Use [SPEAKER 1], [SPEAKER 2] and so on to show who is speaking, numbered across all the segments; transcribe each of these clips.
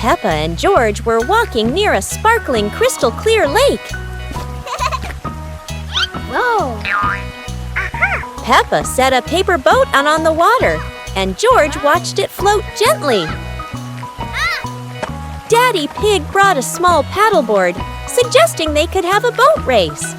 [SPEAKER 1] Peppa and George were walking near a sparkling crystal-clear lake.
[SPEAKER 2] Whoa!
[SPEAKER 1] Peppa set a paper boat on the water, and George watched it float gently. Daddy Pig brought a small paddleboard, suggesting they could have a boat race.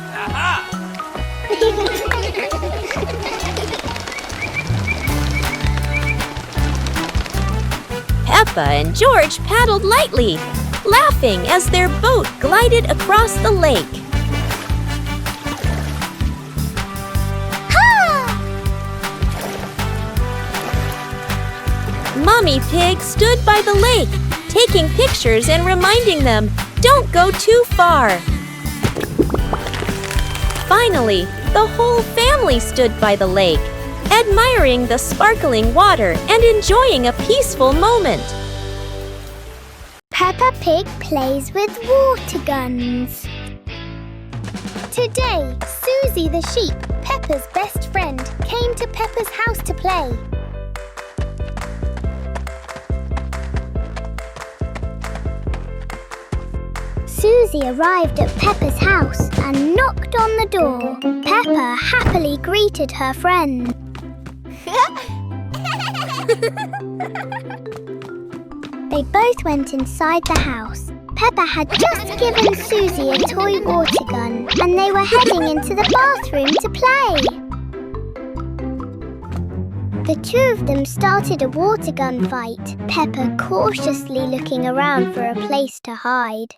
[SPEAKER 1] Peppa and George paddled lightly, laughing as their boat glided across the lake. Mommy Pig stood by the lake, taking pictures and reminding them, "Don't go too far." Finally, the whole family stood by the lake, admiring the sparkling water and enjoying a peaceful moment.
[SPEAKER 2] Peppa Pig plays with water guns. Today, Susie the sheep, Peppa's best friend, came to Peppa's house to play. Susie arrived at Peppa's house and knocked on the door. Peppa happily greeted her friend. They both went inside the house. Peppa had just given Susie a toy water gun, and they were heading into the bathroom to play. The two of them started a water gun fight, Peppa cautiously looking around for a place to hide.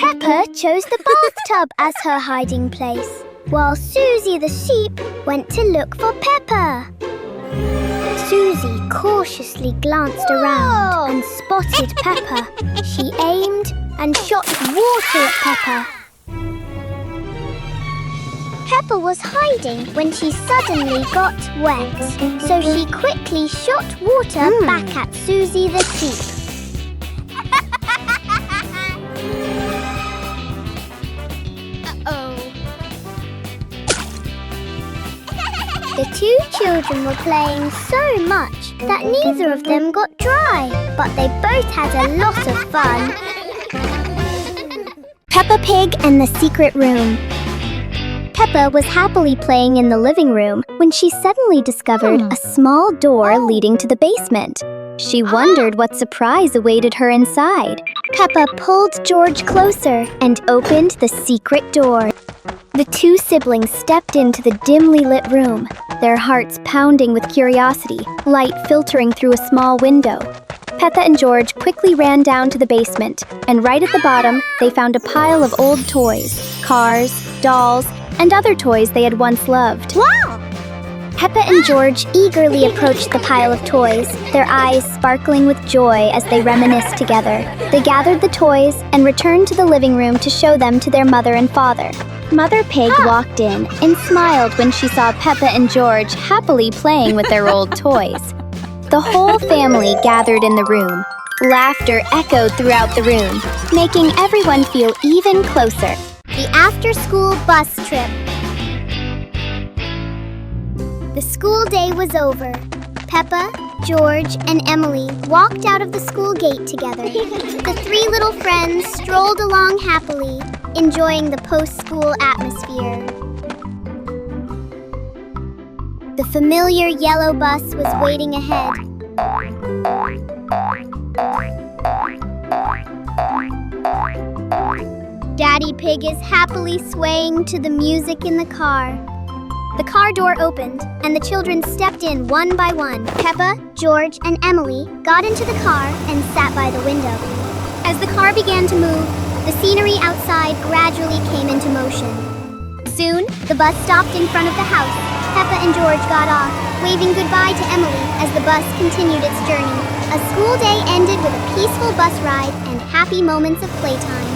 [SPEAKER 2] Peppa chose the bathtub as her hiding place, while Susie the sheep went to look for Peppa. Susie cautiously glanced around and spotted Peppa. She aimed and shot water at Peppa. Peppa was hiding when she suddenly got wet, so she quickly shot water back at Susie the sheep. The two children were playing so much that neither of them got dry, but they both had a lot of fun. Peppa Pig and the Secret Room. Peppa was happily playing in the living room when she suddenly discovered a small door leading to the basement. She wondered what surprise awaited her inside. Peppa pulled George closer and opened the secret door. The two siblings stepped into the dimly lit room, their hearts pounding with curiosity, light filtering through a small window. Peppa and George quickly ran down to the basement, and right at the bottom, they found a pile of old toys, cars, dolls, and other toys they had once loved. Wow! Peppa and George eagerly approached the pile of toys, their eyes sparkling with joy as they reminisced together. They gathered the toys and returned to the living room to show them to their mother and father. Mother Pig walked in and smiled when she saw Peppa and George happily playing with their old toys. The whole family gathered in the room. Laughter echoed throughout the room, making everyone feel even closer. The after-school bus trip. The school day was over. Peppa, George, and Emily walked out of the school gate together. The three little friends strolled along happily, enjoying the post-school atmosphere. The familiar yellow bus was waiting ahead. Daddy Pig is happily swaying to the music in the car. The car door opened, and the children stepped in one by one. Peppa, George, and Emily got into the car and sat by the window. As the car began to move, the scenery outside gradually came into motion. Soon, the bus stopped in front of the house. Peppa and George got off, waving goodbye to Emily as the bus continued its journey. A school day ended with a peaceful bus ride and happy moments of playtime.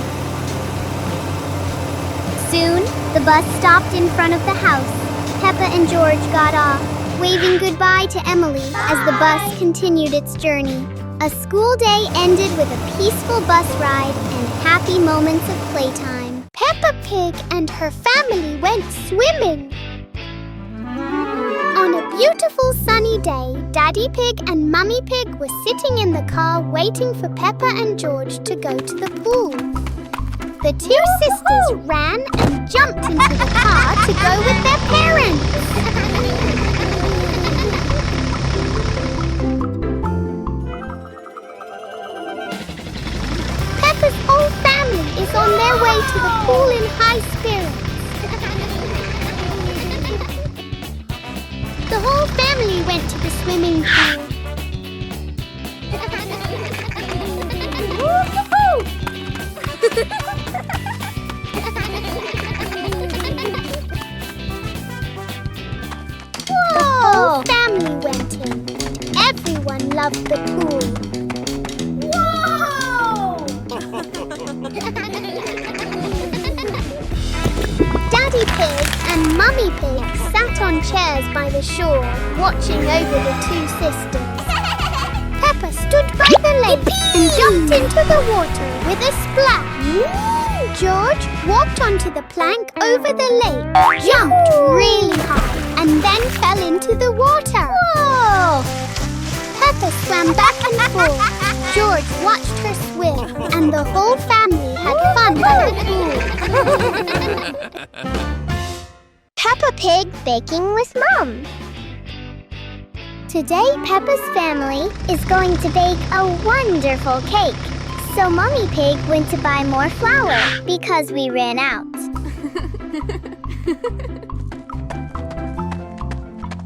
[SPEAKER 2] Soon, the bus stopped in front of the house. Peppa and George got off, waving goodbye to Emily as the bus continued its journey. A school day ended with a peaceful bus ride and happy moments of playtime. Peppa Pig and her family went swimming. On a
[SPEAKER 3] beautiful sunny day, Daddy Pig and Mummy Pig were sitting in the car waiting for Peppa and George to go to the pool. The two sisters ran and jumped into the car to go with their parents. Peppa's whole family is on their way to the pool in high spirits. The whole family went to the swimming pool. The whole family went in. Everyone loved the pool. Daddy Pig and Mummy Pig sat on chairs by the shore, watching over the two sisters. Peppa stood by the lake and jumped into the water with a splash. George walked onto the plank over the lake, jumped really high, and then fell into the water. Whoa! Peppa swam back and forth. George watched her swim, and the whole family had fun by the pool. Peppa Pig baking with Mum. Today, Peppa's family is going to bake a wonderful cake. So Mummy Pig went to buy more flour because we ran out.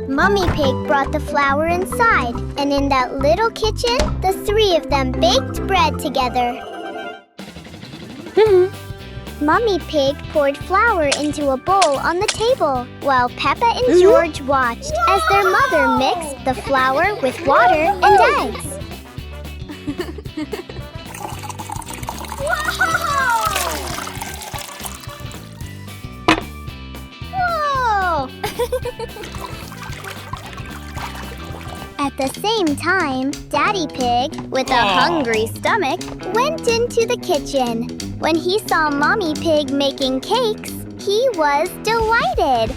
[SPEAKER 3] Mummy Pig brought the flour inside, and in that little kitchen, the three of them baked bread together. Mummy Pig poured flour into a bowl on the table, while Peppa and George watched as their mother mixed the flour with water and eggs. Whoa! At the same time, Daddy Pig, with a hungry stomach, went into the kitchen. When he saw Mommy Pig making cakes, he was delighted.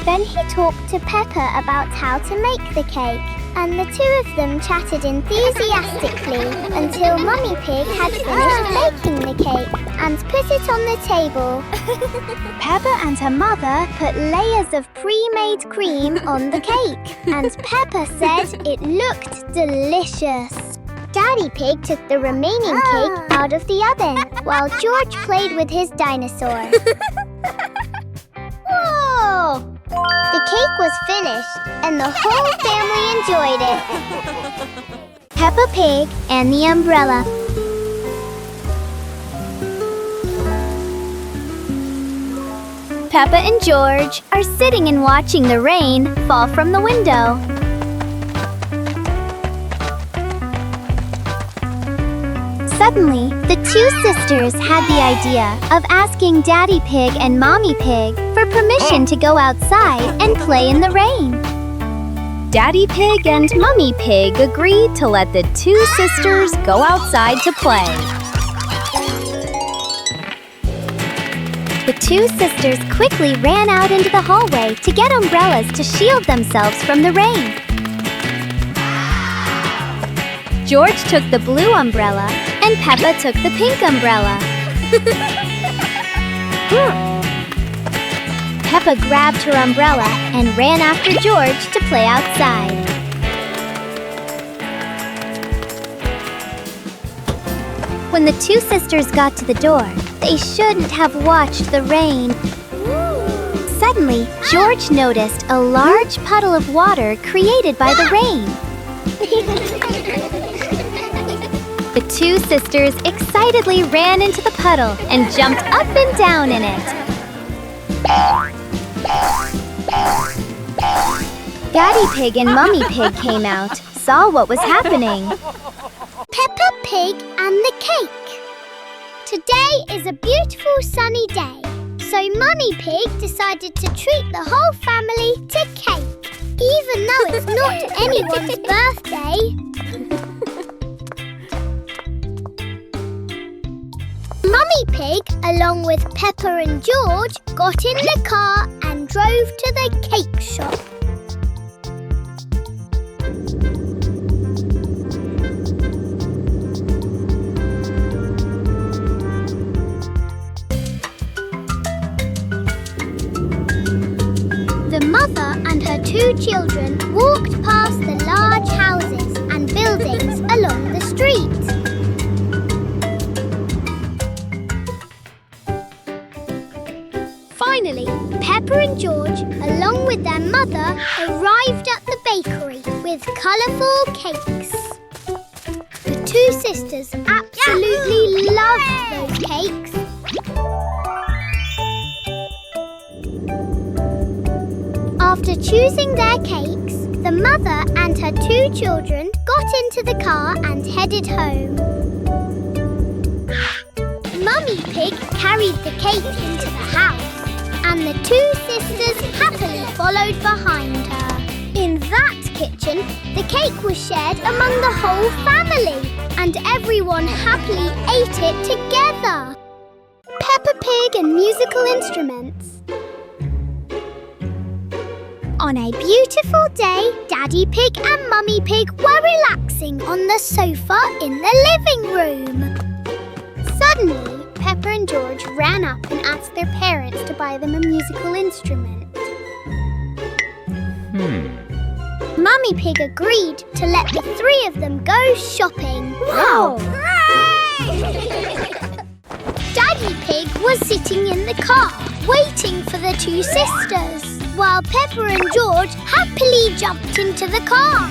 [SPEAKER 3] Then he talked to Peppa about how to make the cake, and the two of them chatted enthusiastically until Mummy Pig had finished baking the cake and put it on the table. Peppa and her mother put layers of pre-made cream on the cake, and Peppa said it looked delicious. Daddy Pig took the remaining cake out of the oven, while George played with his dinosaur. Whoa! The cake was finished, and the whole family enjoyed it. Peppa Pig and the Umbrella. Peppa and George are sitting and watching the rain fall from the window. Suddenly, the two sisters had the idea of asking Daddy Pig and Mommy Pig for permission to go outside and play in the rain. Daddy Pig and Mummy Pig agreed to let the two sisters go outside to play. The two sisters quickly ran out into the hallway to get umbrellas to shield themselves from the rain. George took the blue umbrella, and Peppa took the pink umbrella. Peppa grabbed her umbrella and ran after George to play outside. When the two sisters got to the door, they shouldn't have watched the rain. Suddenly, George noticed a large puddle of water created by the rain. The two sisters excitedly ran into the puddle and jumped up and down in it. Daddy Pig and Mummy Pig came out, saw what was happening. Peppa Pig and the cake. Today is a beautiful sunny day, so Mummy Pig decided to treat the whole family to cake, even though it's not anyone's birthday. Mummy Pig, along with Peppa and George, got in the car and drove to the cake shop. two children walked past the large houses and buildings along the street. Finally, Peppa and George, along with their mother, arrived at the bakery with colourful cakes. The two sisters absolutely loved those cakes. After choosing their cakes, the mother and her two children got into the car and headed home. Mummy Pig carried the cake into the house, and the two sisters happily followed behind her. In that kitchen, the cake was shared among the whole family, and everyone happily ate it together. Peppa Pig and musical instruments. On a beautiful day, Daddy Pig and Mummy Pig were relaxing on the sofa in the living room. Suddenly, Peppa and George ran up and asked their parents to buy them a musical instrument. Mummy Pig agreed to let the three of them go shopping.
[SPEAKER 1] Wow!
[SPEAKER 3] Daddy Pig was sitting in the car, waiting for the two sisters, while Peppa and George happily jumped into the car.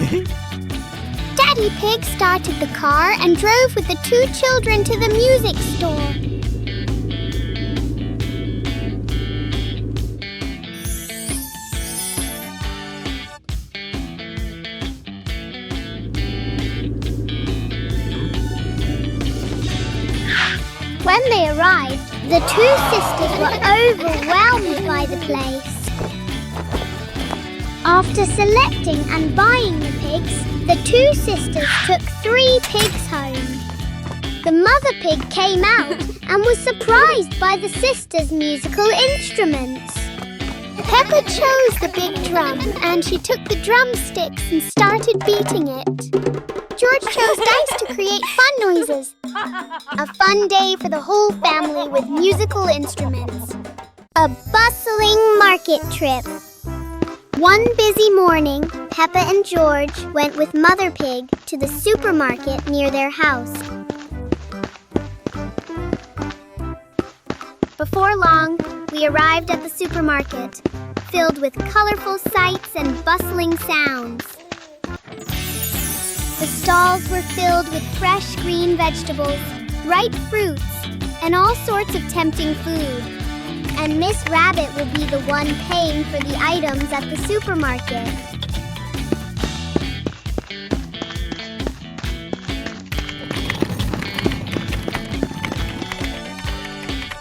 [SPEAKER 3] Daddy Pig started the car and drove with the two children to the music store. When they arrived, the two sisters were overwhelmed by the place. After selecting and buying the pigs, the two sisters took 3 pigs home. The mother pig came out and was surprised by the sisters' musical instruments. Peppa chose the big drum and she took the drumsticks and started beating it. George chose dice to create fun noises. A fun day for the whole family with musical instruments. A bustling market trip. One busy morning, Peppa and George went with Mother Pig to the supermarket near their house. Before long, we arrived at the supermarket, filled with colorful sights and bustling sounds. The stalls were filled with fresh green vegetables, ripe fruits, and all sorts of tempting food. And Miss Rabbit will be the one paying for the items at the supermarket.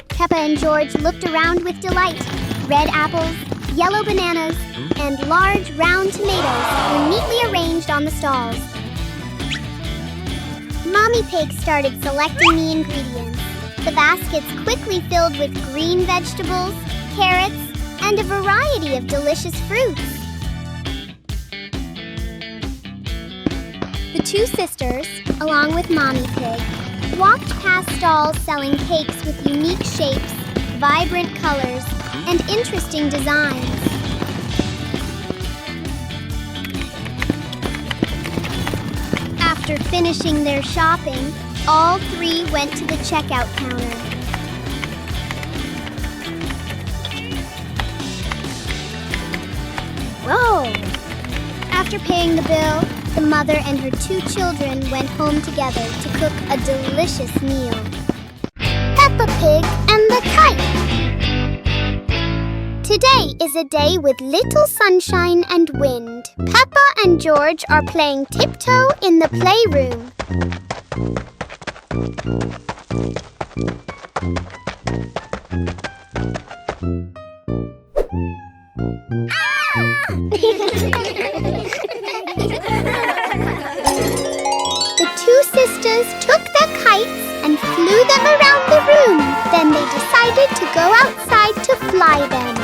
[SPEAKER 3] Peppa and George looked around with delight. Red apples, yellow bananas, and large round tomatoes were neatly arranged on the stalls. Mommy Pig started selecting the ingredients. The baskets quickly filled with green vegetables, carrots, and a variety of delicious fruits. The two sisters, along with Mommy Pig, walked past stalls selling cakes with unique shapes, vibrant colors, and interesting designs. After finishing their shopping, all three went to the checkout counter. Whoa! After paying the bill, the mother and her two children went home together to cook a delicious meal. Peppa Pig and the Kite. Today is a day with little sunshine and wind. Peppa and George are playing tiptoe in the playroom. The two sisters took their kites and flew them around the room. Then they decided to go outside to fly them.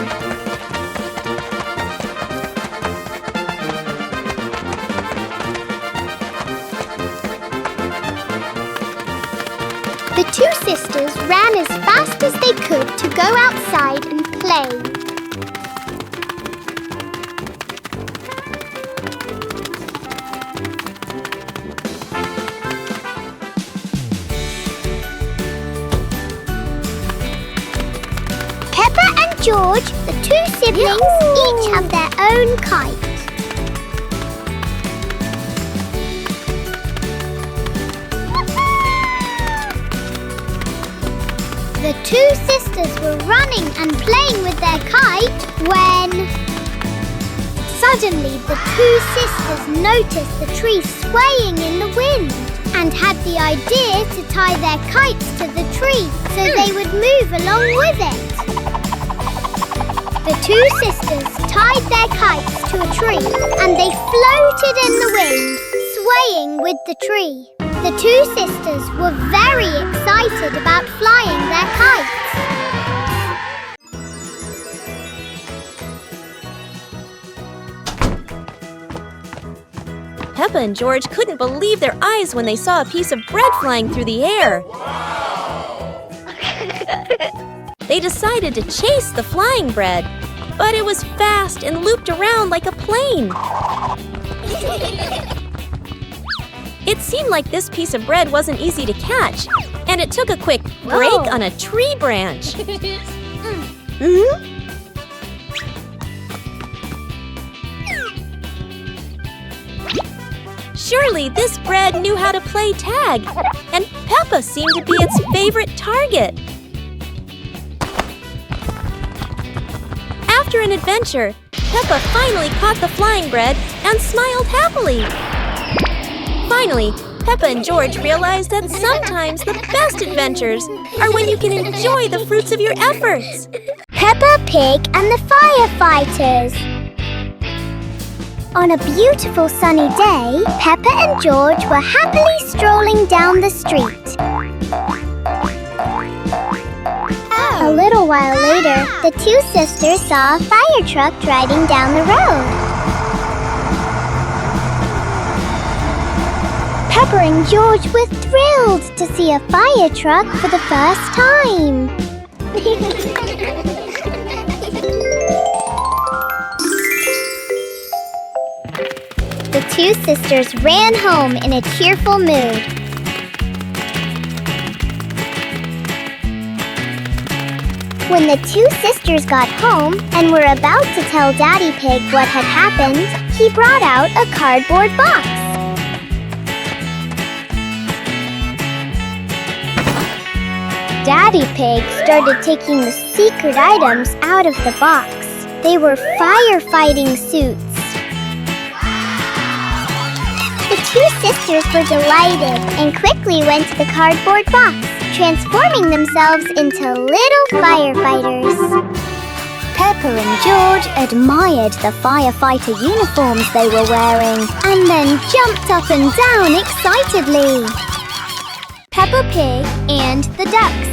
[SPEAKER 3] The two sisters ran as fast as they could to go outside and play. George, the two siblings, each have their own kite. The two sisters were running and playing with their kite when... Suddenly, the two sisters noticed the tree swaying in the wind and had the idea to tie their kites to the tree so they would move along with it. The two sisters tied their kites to a tree and they floated in the wind, swaying with the tree. The two sisters were very excited about flying their kites.
[SPEAKER 1] Peppa and George couldn't believe their eyes when they saw a piece of bread flying through the air. They decided to chase the flying bread, but it was fast and looped around like a plane. It seemed like this piece of bread wasn't easy to catch, and it took a quick break on a tree branch. Surely this bread knew how to play tag, and Peppa seemed to be its favorite target. After an adventure, Peppa finally caught the flying bread and smiled happily. Finally, Peppa and George realized that sometimes the best adventures are when you can enjoy the fruits of your efforts.
[SPEAKER 3] Peppa Pig and the Firefighters. On a beautiful sunny day, Peppa and George were happily strolling down the street. A little while later, the two sisters saw a fire truck driving down the road. Peppa and George were thrilled to see a fire truck for the first time. The two sisters ran home in a cheerful mood. When the two sisters got home and were about to tell Daddy Pig what had happened, he brought out a cardboard box. Daddy Pig started taking the secret items out of the box. They were firefighting suits. The two sisters were delighted and quickly went to the cardboard box, transforming themselves into little firefighters. Peppa and George admired the firefighter uniforms they were wearing and then jumped up and down excitedly. Peppa Pig and the Ducks.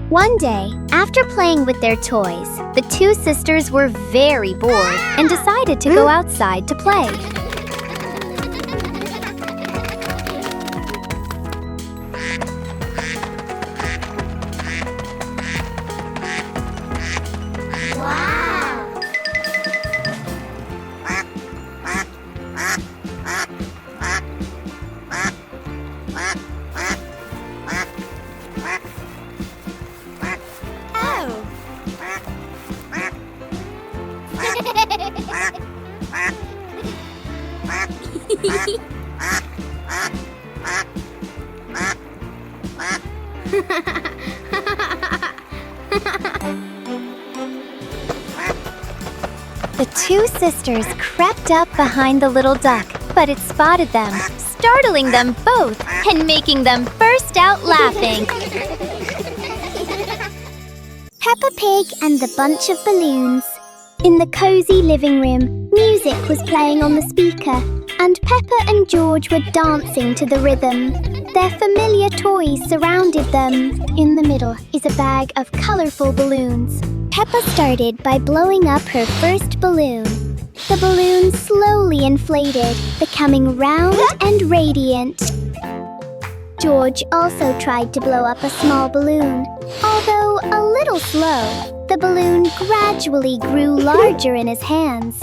[SPEAKER 3] One day, after playing with their toys, the two sisters were very bored and decided to go outside to play. The two sisters crept up behind the little duck, but it spotted them, startling them both and making them burst out laughing. Peppa Pig and the Bunch of Balloons. In the cozy living room, music was playing on the speaker, and Peppa and George were dancing to the rhythm. Their familiar toys surrounded them. In the middle is a bag of colorful balloons. Peppa started by blowing up her first balloon. The balloon slowly inflated, becoming round and radiant. George also tried to blow up a small balloon. Although a little slow, the balloon gradually grew larger in his hands.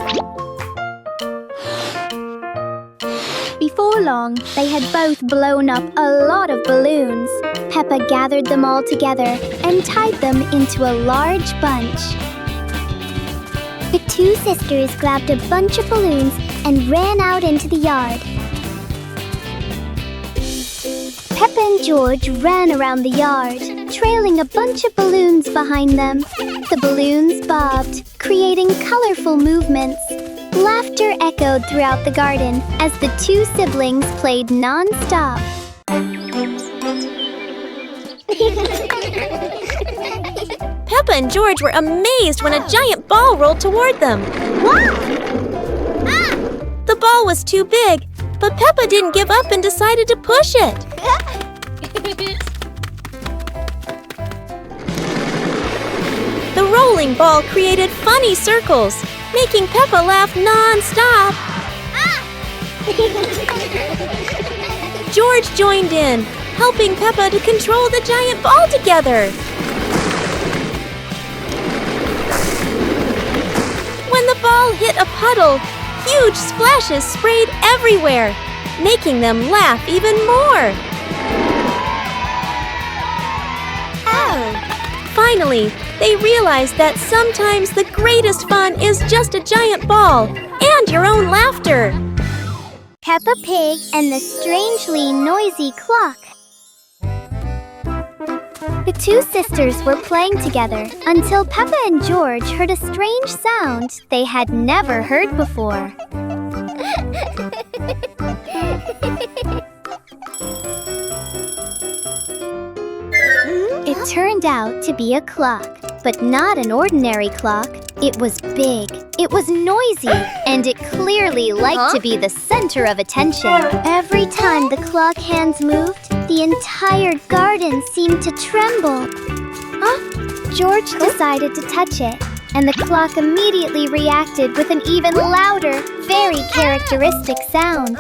[SPEAKER 2] before long, they had both blown up a lot of balloons. Peppa gathered them all together and tied them into a large bunch.
[SPEAKER 3] The two sisters grabbed a bunch of balloons and ran out into the yard.
[SPEAKER 2] Peppa and George ran around the yard, trailing a bunch of balloons behind them. The balloons bobbed, creating colorful movements. Laughter echoed throughout the garden as the two siblings played non-stop.
[SPEAKER 1] Peppa and George were amazed when a giant ball rolled toward them. The ball was too big, but Peppa didn't give up and decided to push it. The rolling ball created funny circles, making Peppa laugh non-stop. George joined in, helping Peppa to control the giant ball together. When the ball hit a puddle, huge splashes sprayed everywhere, making them laugh even more. Finally, they realized that sometimes the greatest fun is just a giant ball and your own laughter.
[SPEAKER 3] Peppa Pig and the strangely noisy clock.
[SPEAKER 2] The two sisters were playing together until Peppa and George heard a strange sound they had never heard before. It turned out to be a clock, but not an ordinary clock. It was big, it was noisy, and it clearly liked to be the center of attention.
[SPEAKER 3] Every time the clock hands moved, the entire garden seemed to tremble.
[SPEAKER 2] George decided to touch it, and the clock immediately reacted with an even louder, very characteristic sound.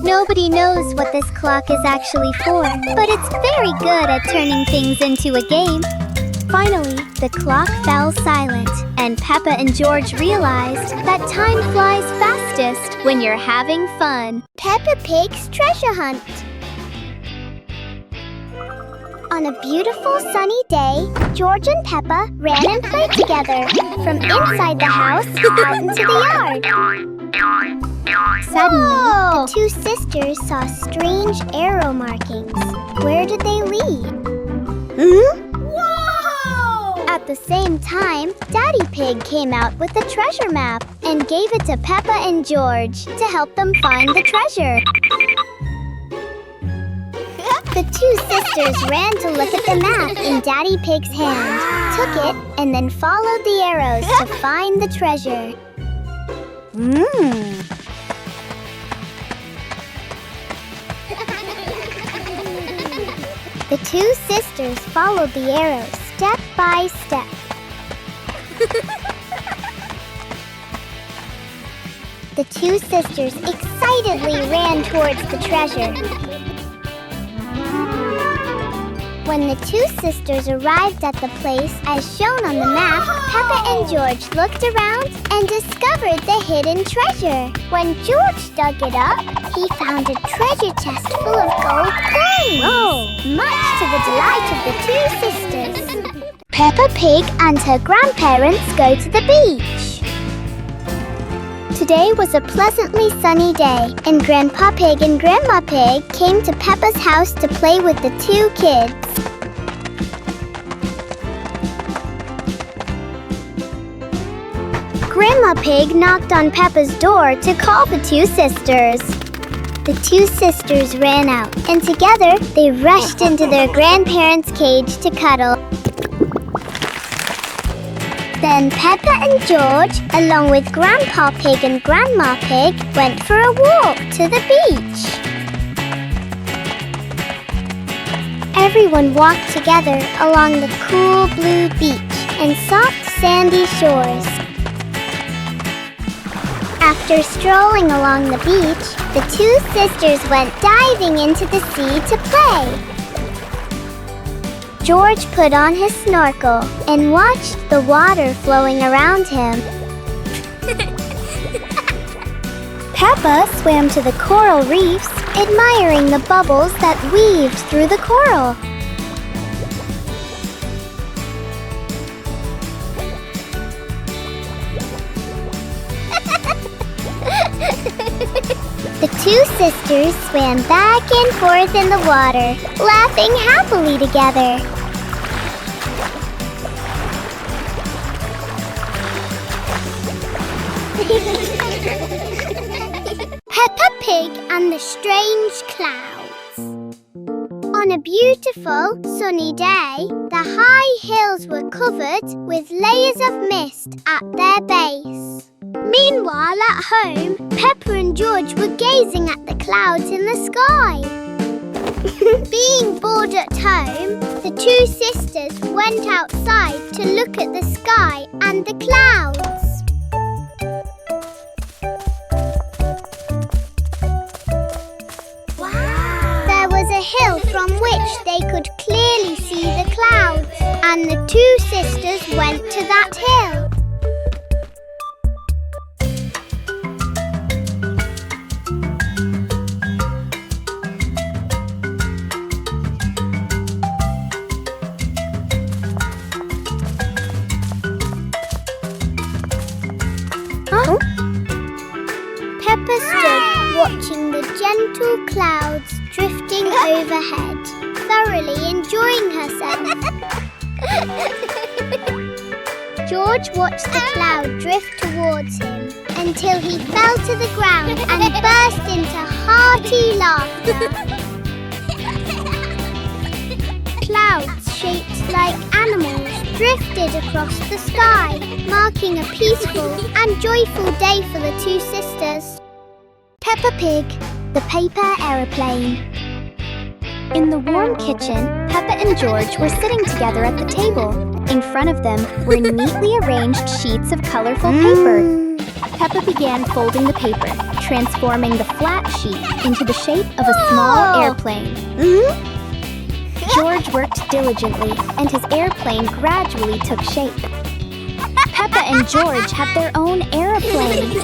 [SPEAKER 3] Nobody knows what this clock is actually for, but it's very good at turning things into a game.
[SPEAKER 2] Finally, the clock fell silent, and Peppa and George realized that time flies fastest when you're having fun.
[SPEAKER 3] Peppa Pig's treasure hunt. On a beautiful sunny day, George and Peppa ran and played together, from inside the house out into the yard.
[SPEAKER 2] Suddenly,
[SPEAKER 3] The two sisters saw strange arrow markings. Where did they lead? At the same time, Daddy Pig came out with the treasure map and gave it to Peppa and George to help them find the treasure. The two sisters ran to look at the map in Daddy Pig's hand, took it, and then followed the arrows to find the treasure. The two sisters followed the arrows step by step. The two sisters excitedly ran towards the treasure. When the two sisters arrived at the place as shown on the map, Peppa and George looked around and discovered the hidden treasure. When George dug it up, he found a treasure chest full of gold coins, much to the delight of the two sisters. Peppa Pig and her grandparents go to the beach. Today was a pleasantly sunny day, and Grandpa Pig and Grandma Pig came to Peppa's house to play with the two kids. Grandma Pig knocked on Peppa's door to call the two sisters. The two sisters ran out, and together they rushed into their grandparents' cage to cuddle. Then Peppa and George, along with Grandpa Pig and Grandma Pig, went for a walk to the beach. Everyone walked together along the cool blue beach and soft sandy shores. After strolling along the beach, the two sisters went diving into the sea to play. George put on his snorkel and watched the water flowing around him. Peppa swam to the coral reefs, admiring the bubbles that weaved through the coral. The two sisters swam back and forth in the water, laughing happily together. Peppa Pig and the Strange Clouds. On a beautiful, sunny day, the high hills were covered with layers of mist at their base. Meanwhile, at home, Peppa and George were gazing at the clouds in the sky. Being bored at home, the two sisters went outside to look at the sky and the clouds. Wow! There was a hill from which they could clearly see the clouds, and the two sisters went to that hill. Peppa stood watching the gentle clouds drifting overhead, thoroughly enjoying herself. George watched the cloud drift towards him until he fell to the ground and burst into hearty laughter. Clouds shaped like animals drifted across the sky, marking a peaceful and joyful day for the two sisters. Peppa Pig, the paper aeroplane. In the warm kitchen, Peppa and George were sitting together at the table. In front of them were neatly arranged sheets of colorful paper. Peppa began folding the paper, transforming the flat sheet into the shape of a small airplane. George worked diligently, and his airplane gradually took shape. Peppa and George have their own airplane.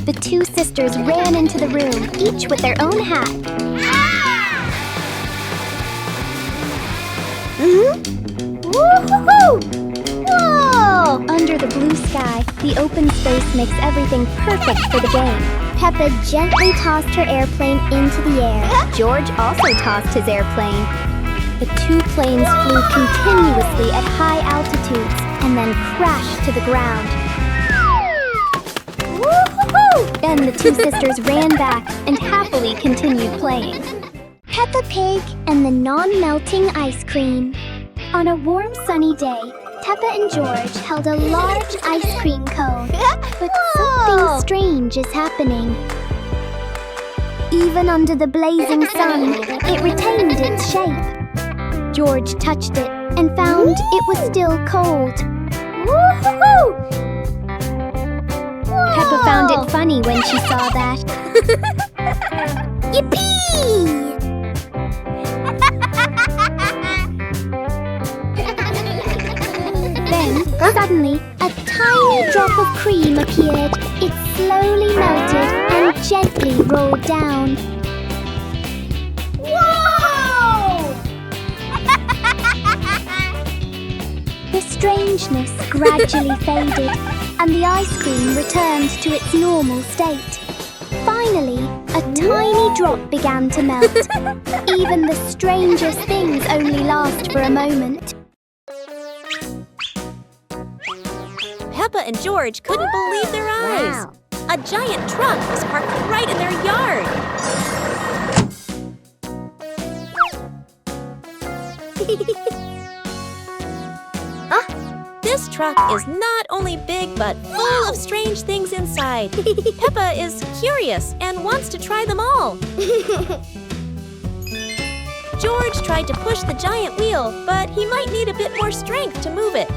[SPEAKER 3] The two sisters ran into the room, each with their own hat. Woo-hoo-hoo! Whoa! Under the blue sky, the open space makes everything perfect for the game. Peppa gently tossed her airplane into the air. George also tossed his airplane. The two planes flew continuously at high altitudes and then crashed to the ground. Woo-hoo-hoo! Then the two sisters ran back and happily continued playing. Peppa Pig and the non-melting ice cream. On a warm, sunny day, Peppa and George held a large ice cream cone. But something strange is happening. Even under the blazing sun, it retained its shape. George touched it and found it was still cold. Woo-hoo-hoo! Peppa found it funny when she saw that. Yippee! Then, suddenly, a tiny drop of cream appeared. It slowly melted and gently rolled down. Whoa! The strangeness gradually faded, and the ice cream returned to its normal state. Finally, a tiny drop began to melt. Even the strangest things only last for a moment.
[SPEAKER 1] Peppa and George couldn't believe their eyes.
[SPEAKER 3] Wow.
[SPEAKER 1] A giant truck was parked right in their yard. This truck is not only big but full of strange things inside. Peppa is curious and wants to try them all. George tried to push the giant wheel, but he might need a bit more strength to move it.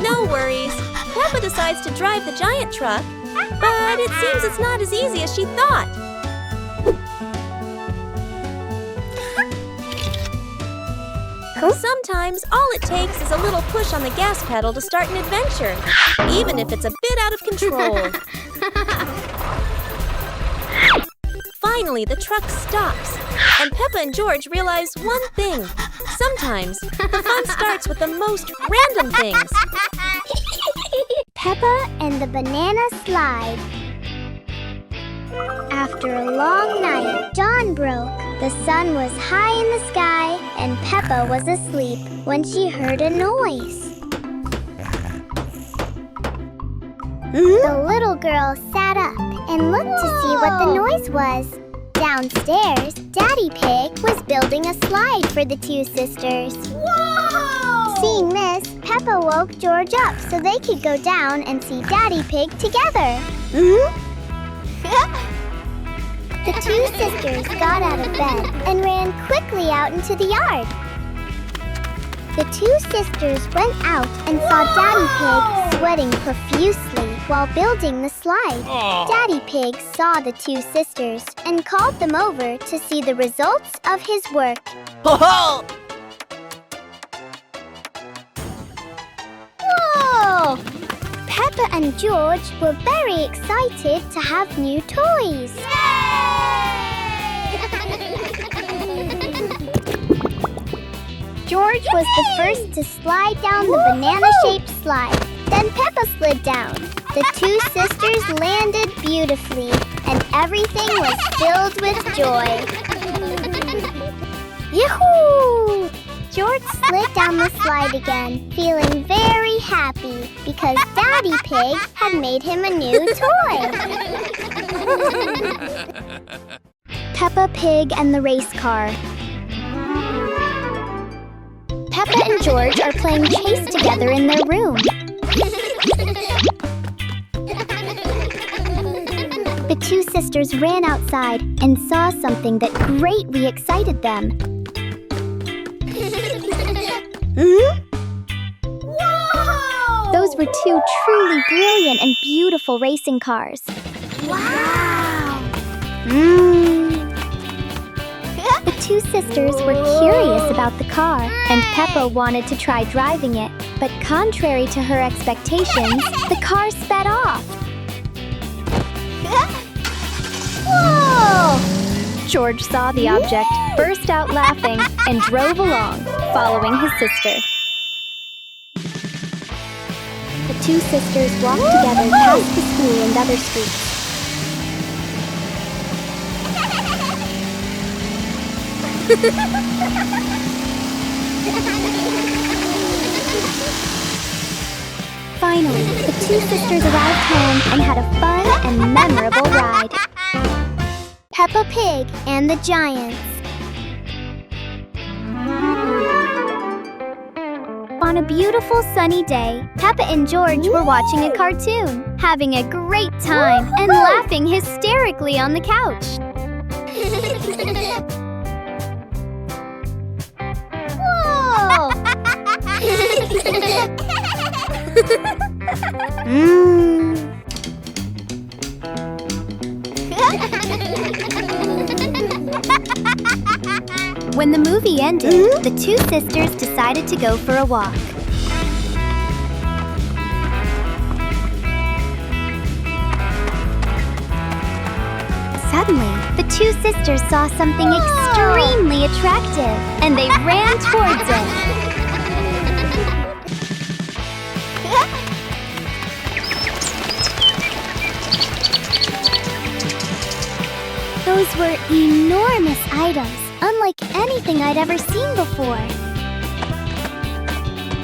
[SPEAKER 1] No worries. Peppa decides to drive the giant truck, but it seems it's not as easy as she thought. Sometimes all it takes is a little push on the gas pedal to start an adventure, even if it's a bit out of control. Finally, the truck stops, and Peppa and George realize one thing. Sometimes, the fun starts with the most random things.
[SPEAKER 3] Peppa and the banana slide. After a long night, dawn broke. The sun was high in the sky, and Peppa was asleep when she heard a noise. The little girl sat up and looked to see what the noise was. Downstairs, Daddy Pig was building a slide for the two sisters. Whoa! Seeing this, Peppa woke George up so they could go down and see Daddy Pig together. The two sisters got out of bed and ran quickly out into the yard. The two sisters went out and saw Daddy Pig sweating profusely while building the slide. Daddy Pig saw the two sisters and called them over to see the results of his work. Whoa! Peppa and George were very excited to have new toys. George was the first to slide down the banana-shaped slide. Then Peppa slid down. The two sisters landed beautifully, and everything was filled with joy. Yoo-hoo! George slid down the slide again, feeling very happy because Daddy Pig had made him a new toy.
[SPEAKER 2] Peppa Pig and the race car. Peppa and George are playing chase together in their room. The two sisters ran outside and saw something that greatly excited them.
[SPEAKER 3] Whoa!
[SPEAKER 2] Those were two truly brilliant and beautiful racing cars.
[SPEAKER 3] Wow!
[SPEAKER 2] The two sisters were curious about the car, and Peppa wanted to try driving it. But contrary to her expectations, the car sped off.
[SPEAKER 3] Whoa!
[SPEAKER 2] George saw the object, burst out laughing, and drove along, following his sister. The two sisters walked together past the school and other streets. Finally, the two sisters arrived home and had a fun and memorable ride.
[SPEAKER 3] Peppa Pig and the Giants.
[SPEAKER 2] On a beautiful sunny day, Peppa and George were watching a cartoon, having a great time and laughing hysterically on the couch.
[SPEAKER 3] Whoa!
[SPEAKER 2] When the movie ended, the two sisters decided to go for a walk. Suddenly, the two sisters saw something extremely attractive, and they ran towards it. Those were enormous items, unlike anything I'd ever seen before.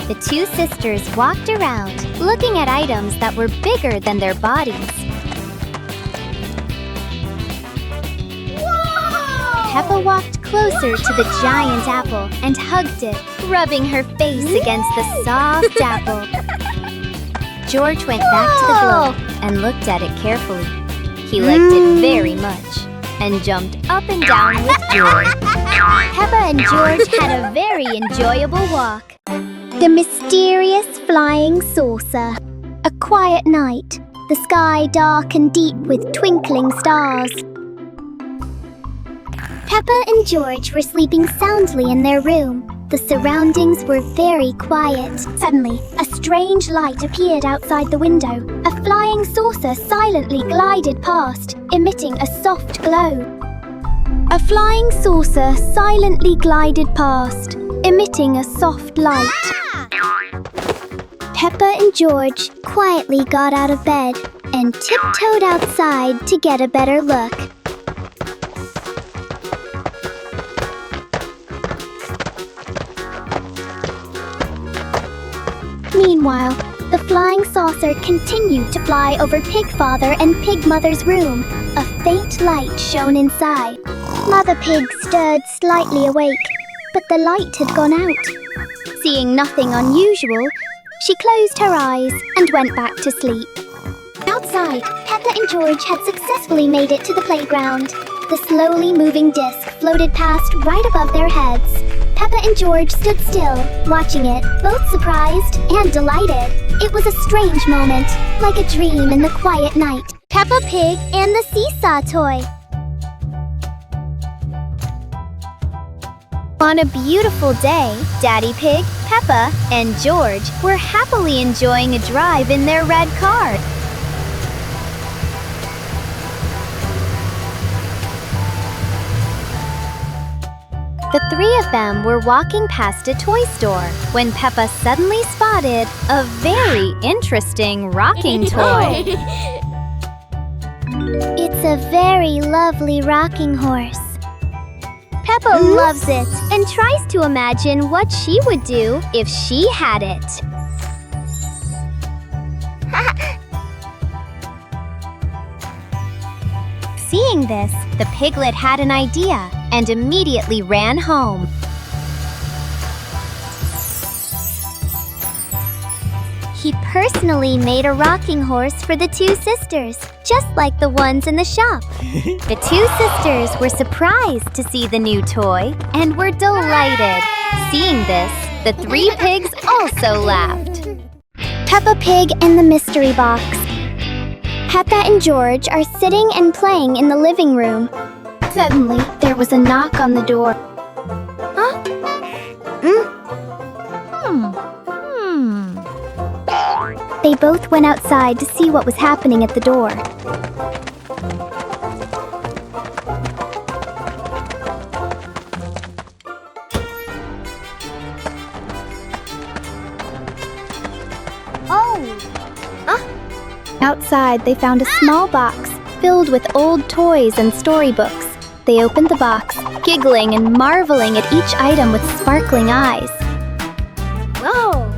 [SPEAKER 2] The two sisters walked around, looking at items that were bigger than their bodies. Peppa walked closer to the giant apple and hugged it, rubbing her face against the soft apple. George went back to the globe and looked at it carefully. He liked it very much and jumped up and down with joy. Peppa and George had a very enjoyable walk.
[SPEAKER 3] The mysterious flying saucer.
[SPEAKER 2] A quiet night, the sky dark and deep with twinkling stars. Peppa and George were sleeping soundly in their room. The surroundings were very quiet. Suddenly, a strange light appeared outside the window. A flying saucer silently glided past, emitting a soft glow. A flying saucer silently glided past, emitting a soft light. Peppa and George quietly got out of bed and tiptoed outside to get a better look. Meanwhile, the flying saucer continued to fly over Pig Father and Pig Mother's room. A faint light shone inside. Mother Pig stirred slightly awake, but the light had gone out. Seeing nothing unusual, she closed her eyes and went back to sleep. Outside, Peppa and George had successfully made it to the playground. The slowly moving disc floated past right above their heads. Peppa and George stood still, watching it, both surprised and delighted. It was a strange moment, like a dream in the quiet night.
[SPEAKER 3] Peppa Pig and the seesaw toy.
[SPEAKER 2] On a beautiful day, Daddy Pig, Peppa, and George were happily enjoying a drive in their red car. The three of them were walking past a toy store when Peppa suddenly spotted a very interesting rocking toy.
[SPEAKER 3] It's a very lovely rocking horse. Peppa loves it and tries to imagine what she would do if she had it.
[SPEAKER 2] Seeing this, the piglet had an idea and immediately ran home.
[SPEAKER 3] He personally made a rocking horse for the two sisters, just like the ones in the shop.
[SPEAKER 2] The two sisters were surprised to see the new toy and were delighted. Seeing this, the three pigs also laughed.
[SPEAKER 3] Peppa Pig and the Mystery Box. Peppa and George are sitting and playing in the living room.
[SPEAKER 2] Suddenly, there was a knock on the door.
[SPEAKER 3] They both went outside to see what was happening at the door.
[SPEAKER 2] Outside, they found a small box filled with old toys and storybooks. They opened the box, giggling and marveling at each item with sparkling eyes.
[SPEAKER 3] Whoa!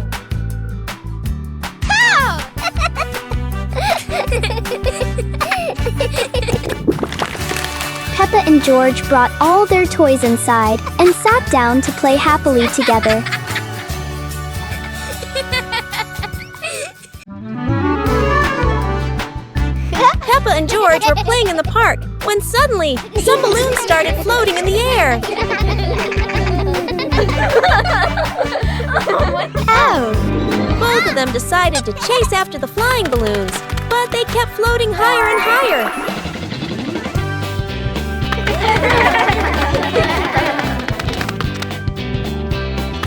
[SPEAKER 3] Peppa and George brought all their toys inside and sat down to play happily together.
[SPEAKER 1] Peppa and George were playing in the park when suddenly some balloons started floating in the air. Both of them decided to chase after the flying balloons, but they kept floating higher and higher.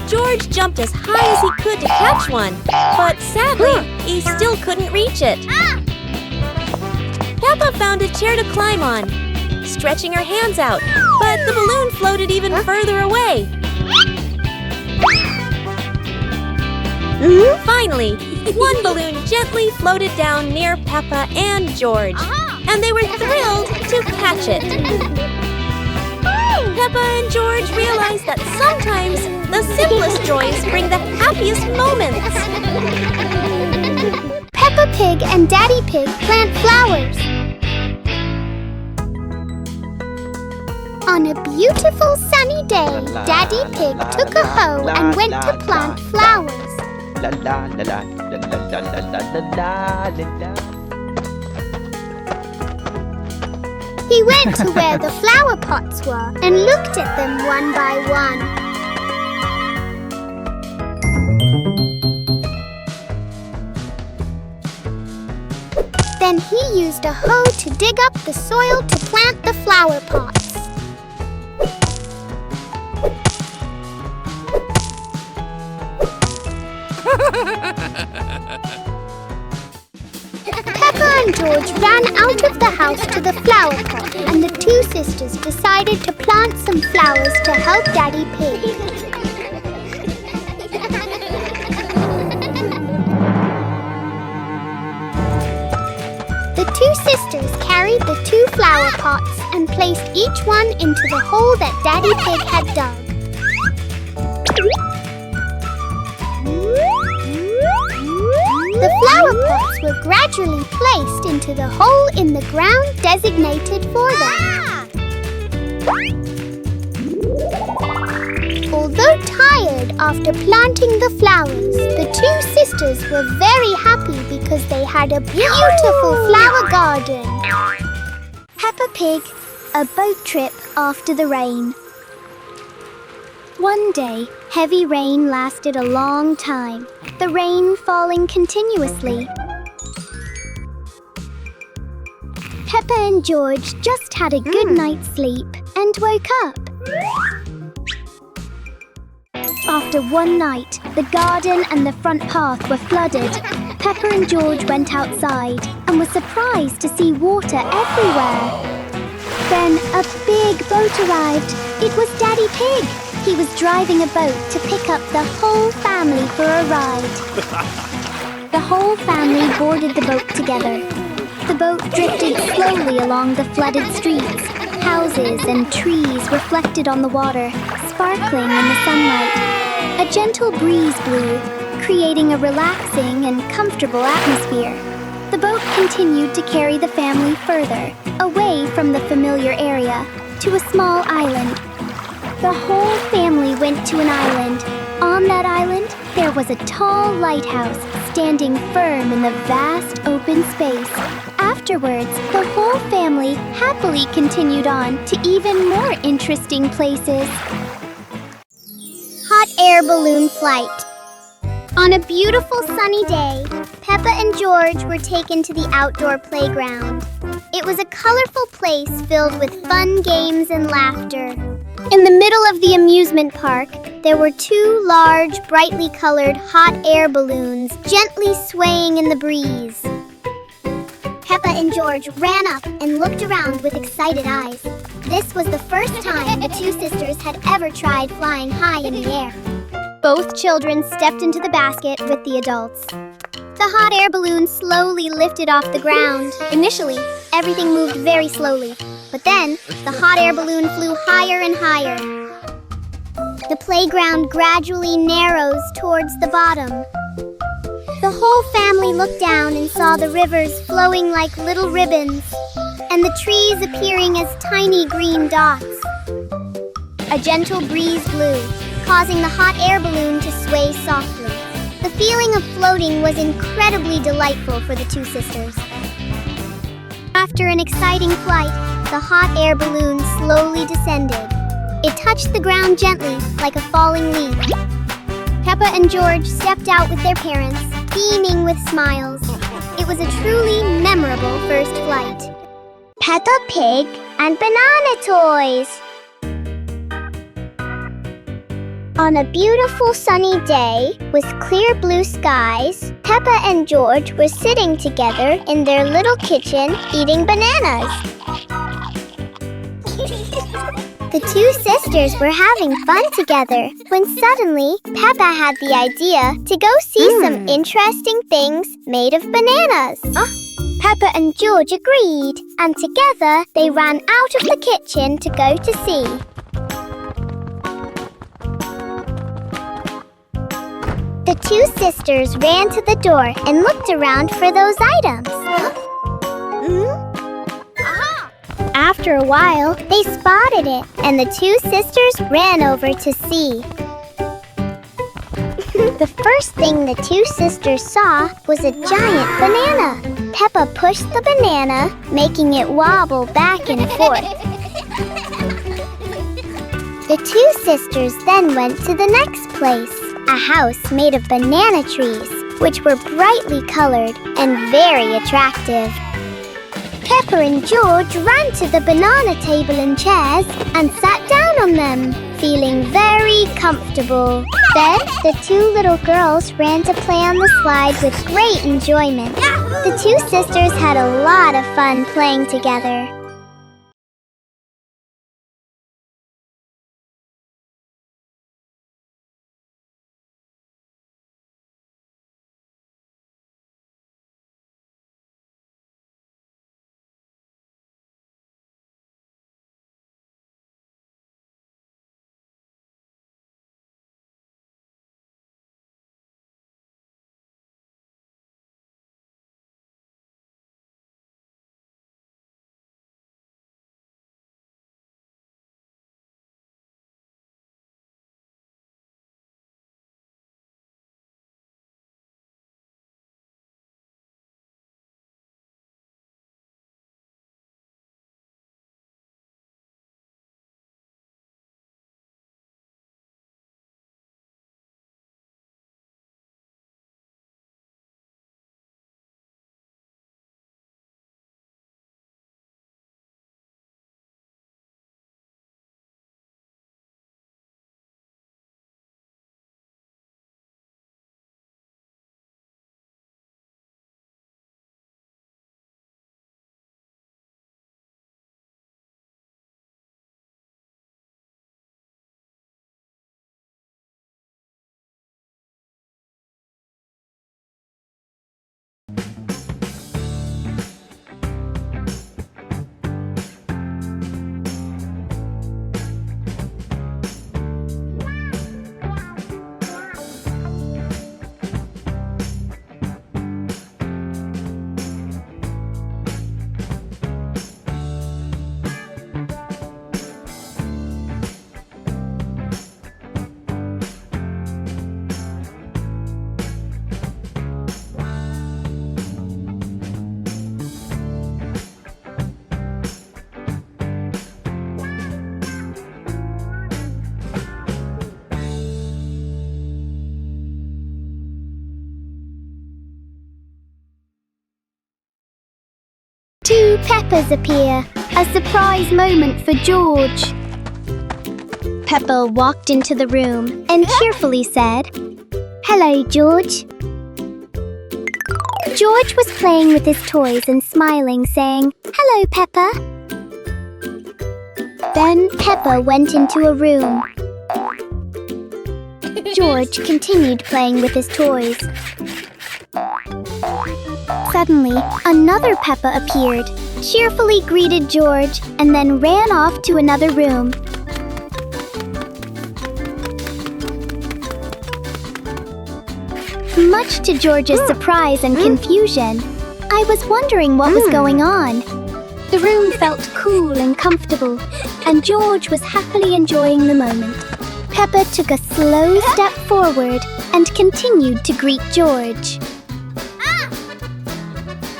[SPEAKER 1] George jumped as high as he could to catch one, but sadly, he still couldn't reach it. Peppa found a chair to climb on, stretching her hands out, but the balloon floated even further away. Finally, one balloon gently floated down near Peppa and George, and they were thrilled to catch it. Peppa and George realized that sometimes the simplest joys bring the happiest moments.
[SPEAKER 3] Peppa Pig and Daddy Pig plant flowers. On a beautiful sunny day, Daddy Pig took a hoe and went to plant flowers.
[SPEAKER 4] La la la la la la la la la la la.
[SPEAKER 3] He went to where the flower pots were and looked at them one by one. Then he used a hoe to dig up the soil to plant the flower pots. Peppa and George ran out of the house to the flower pot, and the two sisters decided to plant some flowers to help Daddy Pig. The two sisters carried the 2 flower pots and placed each one into the hole that Daddy Pig had dug. The flower pots were gradually placed into the hole in the ground designated for them. Although tired after planting the flowers, the 2 sisters were very happy because they had a beautiful flower garden.
[SPEAKER 2] Peppa Pig, a boat trip after the rain. One day, heavy rain lasted a long time, the rain falling continuously. Peppa and George just had a good night's sleep and woke up. After one night, the garden and the front path were flooded. Peppa and George went outside and were surprised to see water everywhere. Then a big boat arrived. It was Daddy Pig. He was driving a boat to pick up the whole family for a ride. The whole family boarded the boat together. The boat drifted slowly along the flooded streets. Houses and trees reflected on the water, sparkling in the sunlight. A gentle breeze blew, creating a relaxing and comfortable atmosphere. The boat continued to carry the family further, away from the familiar area, to a small island. The whole family went to an island. On that island, there was a tall lighthouse standing firm in the vast open space. Afterwards, the whole family happily continued on to even more interesting places.
[SPEAKER 3] Hot air balloon flight. On a beautiful sunny day, Peppa and George were taken to the outdoor playground. It was a colorful place filled with fun games and laughter. In the middle of the amusement park, there were 2 large, brightly colored hot air balloons gently swaying in the breeze. Peppa and George ran up and looked around with excited eyes. This was the first time the 2 sisters had ever tried flying high in the air. Both children stepped into the basket with the adults. The hot air balloon slowly lifted off the ground. Initially, everything moved very slowly, but then the hot air balloon flew higher and higher. The playground gradually narrows towards the bottom. The whole family looked down and saw the rivers flowing like little ribbons, and the trees appearing as tiny green dots. A gentle breeze blew, causing the hot air balloon to sway softly. The feeling of floating was incredibly delightful for the 2 sisters. After an exciting flight, the hot air balloon slowly descended. It touched the ground gently, like a falling leaf. Peppa and George stepped out with their parents, beaming with smiles. It was a truly memorable first flight.
[SPEAKER 2] Peppa Pig
[SPEAKER 3] And banana toys! On a beautiful sunny day with clear blue skies, Peppa and George were sitting together in their little kitchen eating bananas. The 2 sisters were having fun together when suddenly Peppa had the idea to go see some interesting things made of bananas. Peppa and George agreed, and together they ran out of the kitchen to go to see. The 2 sisters ran to the door and looked around for those items. After a while, they spotted it, and the 2 sisters ran over to see. The first thing the 2 sisters saw was a giant banana. Peppa pushed the banana, making it wobble back and forth. The 2 sisters then went to the next place, a house made of banana trees, which were brightly colored and very attractive. Peppa and George ran to the banana table and chairs and sat down on them, feeling very comfortable. Then the two little girls ran to play on the slide with great enjoyment. The two sisters had a lot of fun playing together. Two Peppas appear, a surprise moment for George.
[SPEAKER 2] Peppa walked into the room and cheerfully said, "Hello, George." George was playing with his toys and smiling, saying, "Hello, Peppa." Then Peppa went into a room. George continued playing with his toys. Suddenly, another Peppa appeared, cheerfully greeted George, and then ran off to another room. Much to George's surprise and confusion, I was wondering what was going on. The room felt cool and comfortable, and George was happily enjoying the moment. Peppa took a slow step forward and continued to greet George.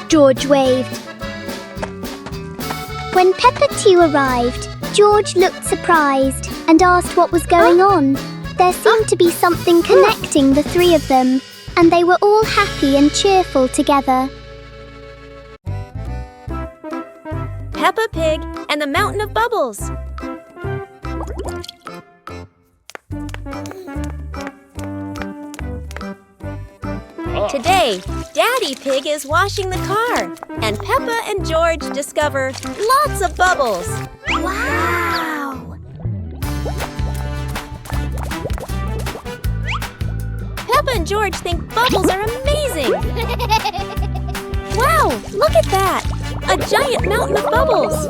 [SPEAKER 2] George waved. When Peppa too arrived, George looked surprised and asked what was going on. There seemed to be something connecting the three of them, and they were all happy and cheerful together.
[SPEAKER 1] Peppa Pig and the Mountain of Bubbles. Today, Daddy Pig is washing the car, and Peppa and George discover lots of bubbles.
[SPEAKER 3] Wow!
[SPEAKER 1] Peppa and George think bubbles are amazing. Wow, look at that! A giant mountain of bubbles.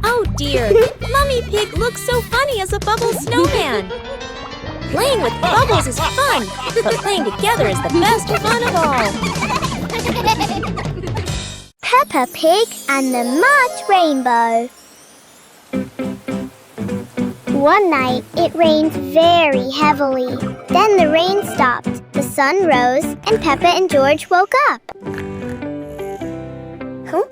[SPEAKER 1] Oh dear, Mummy Pig looks so funny as a bubble snowman. Playing with bubbles is fun, but playing together is the best fun of all.
[SPEAKER 3] Peppa Pig and the March Rainbow. One night, it rained very heavily. Then the rain stopped, the sun rose, and Peppa and George woke up. Huh?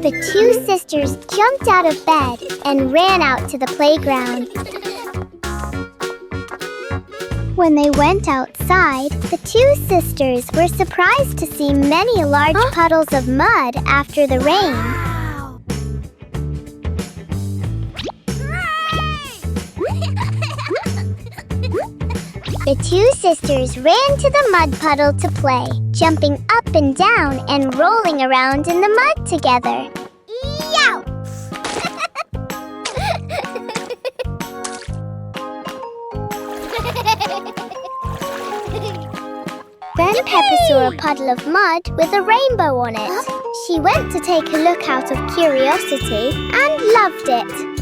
[SPEAKER 3] The two sisters jumped out of bed and ran out to the playground. When they went outside, the two sisters were surprised to see many large puddles of mud after the rain. The two sisters ran to the mud puddle to play, jumping up and down and rolling around in the mud together. Yow! Then Peppa saw a puddle of mud with a rainbow on it. She went to take a look out of curiosity and loved it.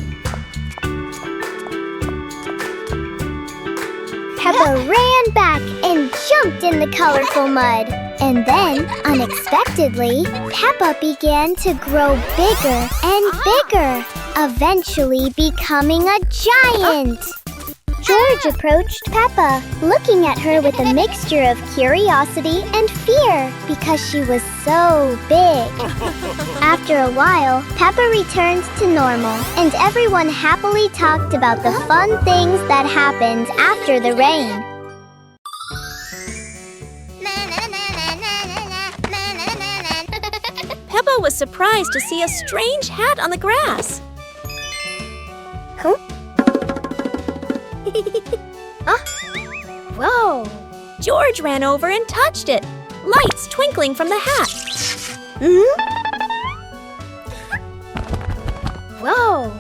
[SPEAKER 3] Peppa ran back and jumped in the colorful mud. And then, unexpectedly, Peppa began to grow bigger and bigger, eventually becoming a giant. George approached Peppa, looking at her with a mixture of curiosity and fear because she was so big. After a while, Peppa returned to normal, and everyone happily talked about the fun things that happened after the rain.
[SPEAKER 1] Peppa was surprised to see a strange hat on the grass.
[SPEAKER 3] Huh?
[SPEAKER 1] Whoa! George ran over and touched it, lights twinkling from the hat. Whoa!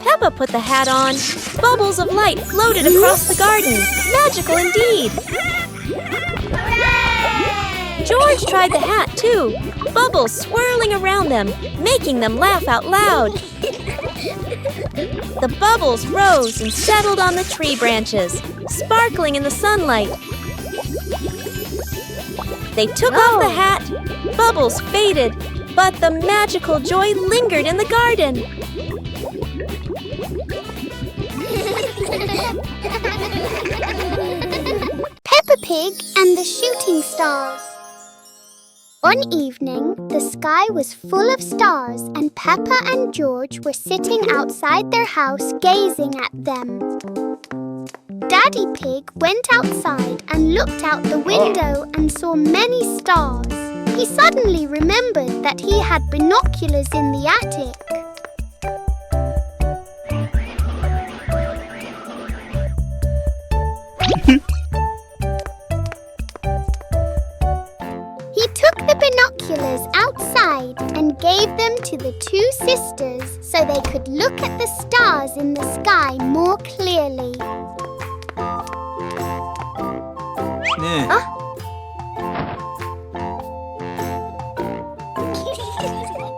[SPEAKER 1] Peppa put the hat on. Bubbles of light floated across the garden. Magical indeed! George tried the hat too, bubbles swirling around them, making them laugh out loud. The bubbles rose and settled on the tree branches, sparkling in the sunlight. They took off the hat, bubbles faded, but the magical joy lingered in the garden.
[SPEAKER 3] Peppa Pig and the Shooting Stars. One evening, the sky was full of stars and Peppa and George were sitting outside their house gazing at them. Daddy Pig went outside and looked out the window and saw many stars. He suddenly remembered that he had binoculars in the attic. He took the binoculars outside and gave them to the two sisters so they could look at the stars in the sky more clearly.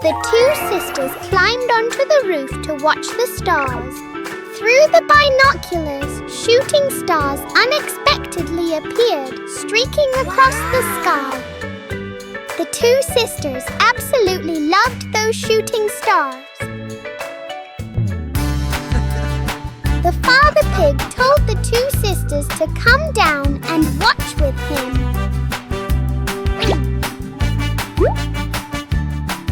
[SPEAKER 3] The two sisters climbed onto the roof to watch the stars. Through the binoculars, shooting stars unexpectedly appeared, streaking across the sky. The two sisters absolutely loved those shooting stars. The father pig told the two sisters to come down and watch with him.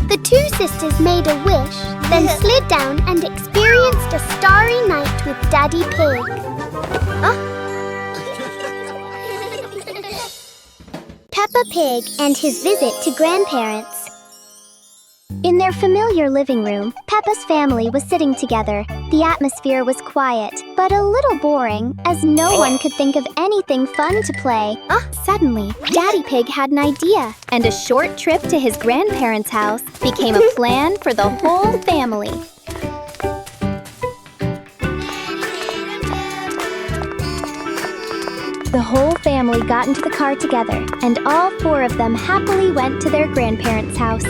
[SPEAKER 3] The two sisters made a wish, then slid down and experienced a starry night with Daddy Pig. Peppa Pig and his visit to grandparents.
[SPEAKER 2] In their familiar living room, Peppa's family was sitting together. The atmosphere was quiet, but a little boring, as no one could think of anything fun to play. Suddenly, Daddy Pig had an idea, and a short trip to his grandparents' house became a plan for the whole family. The whole family got into the car together, and all four of them happily went to their grandparents' house.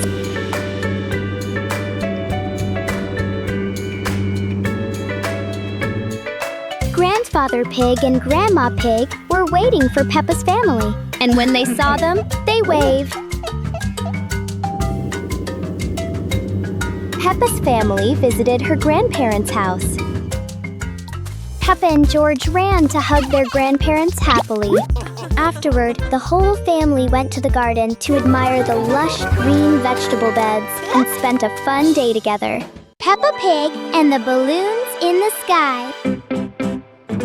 [SPEAKER 2] Grandfather Pig and Grandma Pig were waiting for Peppa's family, and when they saw them, they waved. Peppa's family visited her grandparents' house. Peppa and George ran to hug their grandparents happily. Afterward, the whole family went to the garden to admire the lush green vegetable beds and spent a fun day together.
[SPEAKER 3] Peppa Pig and the balloons in the sky.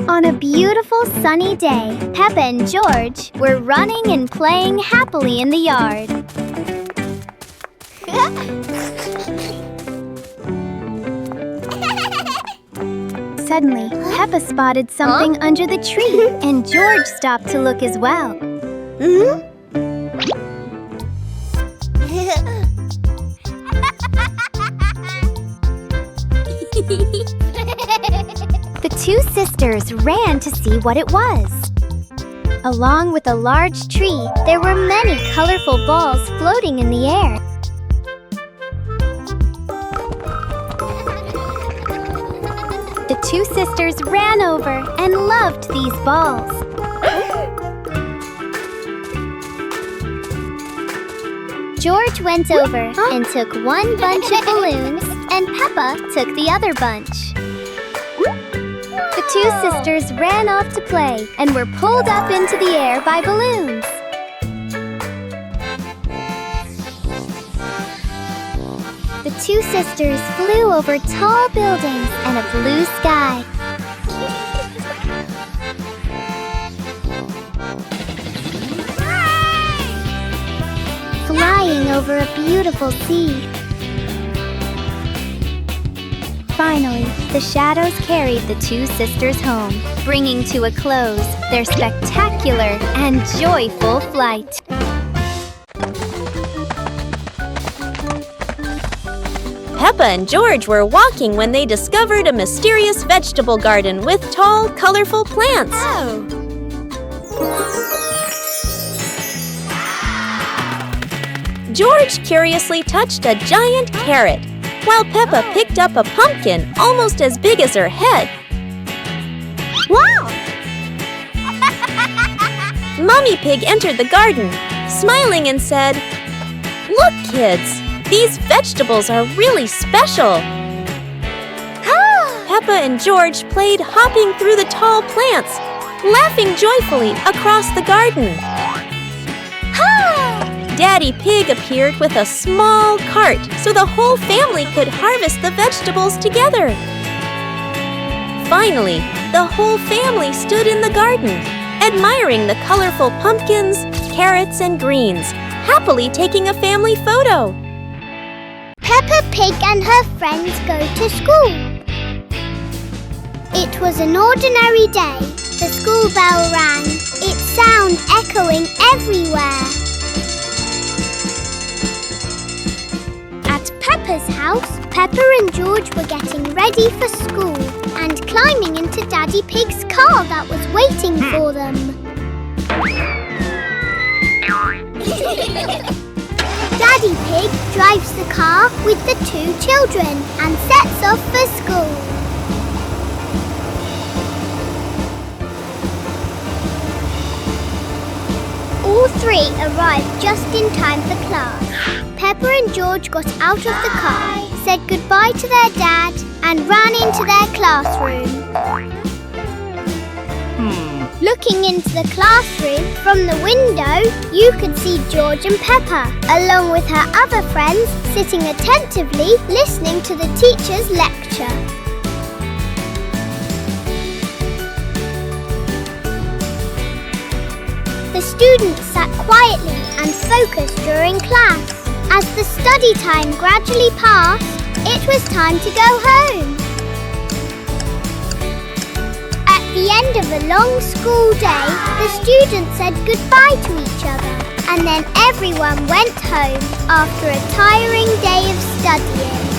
[SPEAKER 3] On a beautiful sunny day, Peppa and George were running and playing happily in the yard. Suddenly, Peppa spotted something under the tree, and George stopped to look as well. The two sisters ran to see what it was. Along with a large tree, there were many colorful balls floating in the air. The two sisters ran over and loved these balls. George went over and took one bunch of balloons, and Peppa took the other bunch. The two sisters ran off to play and were pulled up into the air by balloons. The two sisters flew over tall buildings and a blue sky. Flying over a beautiful sea. Finally, the shadows carried the two sisters home, bringing to a close their spectacular and joyful flight.
[SPEAKER 1] Peppa and George were walking when they discovered a mysterious vegetable garden with tall, colorful plants. George curiously touched a giant carrot, while Peppa picked up a pumpkin almost as big as her head.
[SPEAKER 3] Wow!
[SPEAKER 1] Mummy Pig entered the garden, smiling and said, "Look, kids, these vegetables are really special." Peppa and George played hopping through the tall plants, laughing joyfully across the garden. Daddy Pig appeared with a small cart so the whole family could harvest the vegetables together. Finally, the whole family stood in the garden, admiring the colorful pumpkins, carrots, and greens, happily taking a family photo.
[SPEAKER 3] Peppa Pig and her friends go to school. It was an ordinary day. The school bell rang, its sound echoing everywhere. At Peppa's house, Peppa and George were getting ready for school and climbing into Daddy Pig's car that was waiting for them. Daddy Pig drives the car with the two children and sets off for school. All three arrived just in time for class. Peppa and George got out of the car, said goodbye to their dad, and ran into their classroom. Looking into the classroom from the window, you could see George and Peppa, along with her other friends, sitting attentively listening to the teacher's lecture. The students sat quietly and focused during class. As the study time gradually passed, it was time to go home. At the end of a long school day, the students said goodbye to each other, and then everyone went home after a tiring day of studying.